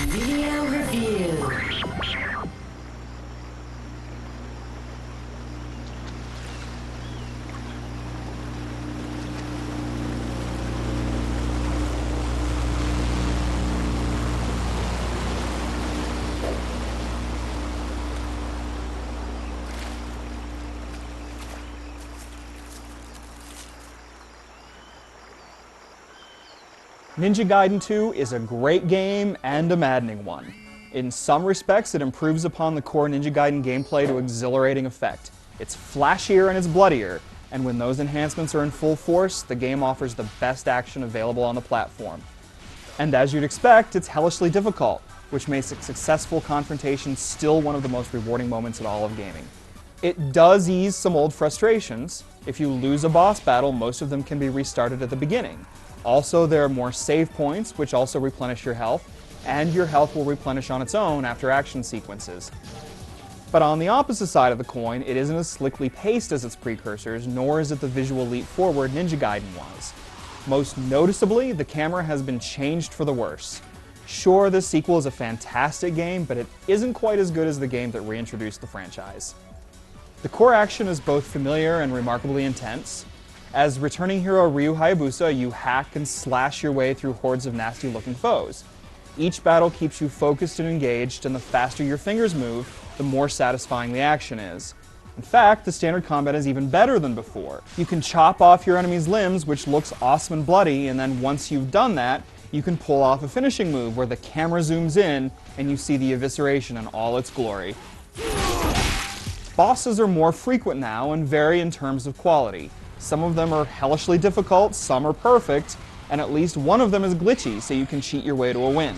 Video review. Ninja Gaiden 2 is a great game and a maddening one. In some respects, it improves upon the core Ninja Gaiden gameplay to exhilarating effect. It's flashier and it's bloodier, and when those enhancements are in full force, the game offers the best action available on the platform. And as you'd expect, it's hellishly difficult, which makes a successful confrontation still one of the most rewarding moments in all of gaming. It does ease some old frustrations. If you lose a boss battle, most of them can be restarted at the beginning. Also, there are more save points, which also replenish your health, and your health will replenish on its own after action sequences. But on the opposite side of the coin, it isn't as slickly paced as its precursors, nor is it the visual leap forward Ninja Gaiden was. Most noticeably, the camera has been changed for the worse. Sure, this sequel is a fantastic game, but it isn't quite as good as the game that reintroduced the franchise. The core action is both familiar and remarkably intense. As returning hero Ryu Hayabusa, you hack and slash your way through hordes of nasty-looking foes. Each battle keeps you focused and engaged, and the faster your fingers move, the more satisfying the action is. In fact, the standard combat is even better than before. You can chop off your enemy's limbs, which looks awesome and bloody, and then once you've done that, you can pull off a finishing move where the camera zooms in and you see the evisceration in all its glory. Bosses are more frequent now and vary in terms of quality. Some of them are hellishly difficult, some are perfect, and at least one of them is glitchy, so you can cheat your way to a win.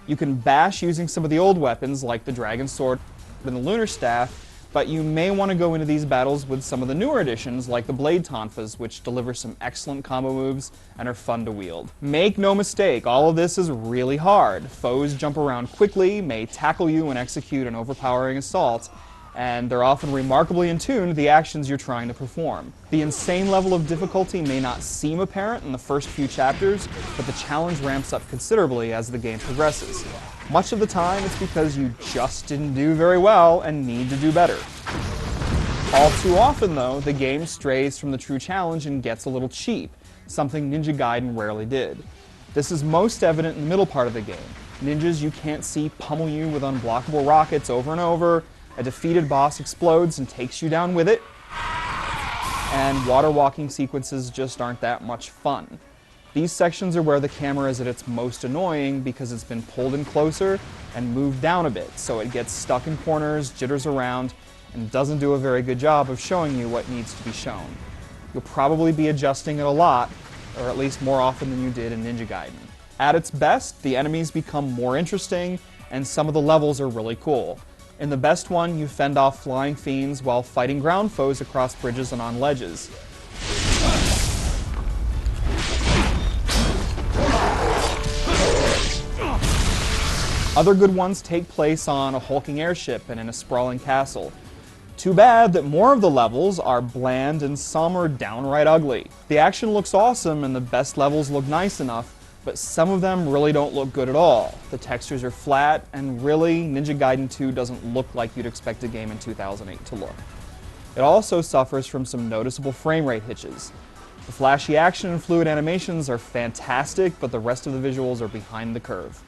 You can bash using some of the old weapons, like the Dragon Sword and the Lunar Staff, but you may want to go into these battles with some of the newer additions, like the Blade Tonfas, which deliver some excellent combo moves and are fun to wield. Make no mistake, all of this is really hard. Foes jump around quickly, may tackle you and execute an overpowering assault, and they're often remarkably in tune to the actions you're trying to perform. The insane level of difficulty may not seem apparent in the first few chapters, but the challenge ramps up considerably as the game progresses. Much of the time, it's because you just didn't do very well and need to do better. All too often, though, the game strays from the true challenge and gets a little cheap, something Ninja Gaiden rarely did. This is most evident in the middle part of the game. Ninjas you can't see pummel you with unblockable rockets over and over, a defeated boss explodes and takes you down with it, and water walking sequences just aren't that much fun. These sections are where the camera is at its most annoying because it's been pulled in closer and moved down a bit, so it gets stuck in corners, jitters around, and doesn't do a very good job of showing you what needs to be shown. You'll probably be adjusting it a lot, or at least more often than you did in Ninja Gaiden. At its best, the enemies become more interesting, and some of the levels are really cool. In the best one, you fend off flying fiends while fighting ground foes across bridges and on ledges. Other good ones take place on a hulking airship and in a sprawling castle. Too bad that more of the levels are bland and some are downright ugly. The action looks awesome and the best levels look nice enough, but some of them really don't look good at all. The textures are flat, and really, Ninja Gaiden 2 doesn't look like you'd expect a game in 2008 to look. It also suffers from some noticeable frame rate hitches. The flashy action and fluid animations are fantastic, but the rest of the visuals are behind the curve.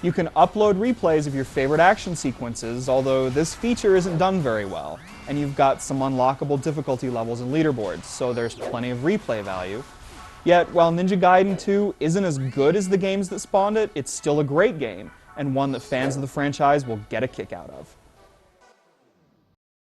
You can upload replays of your favorite action sequences, although this feature isn't done very well, and you've got some unlockable difficulty levels and leaderboards, so there's plenty of replay value. Yet, while Ninja Gaiden 2 isn't as good as the games that spawned it, it's still a great game, and one that fans of the franchise will get a kick out of.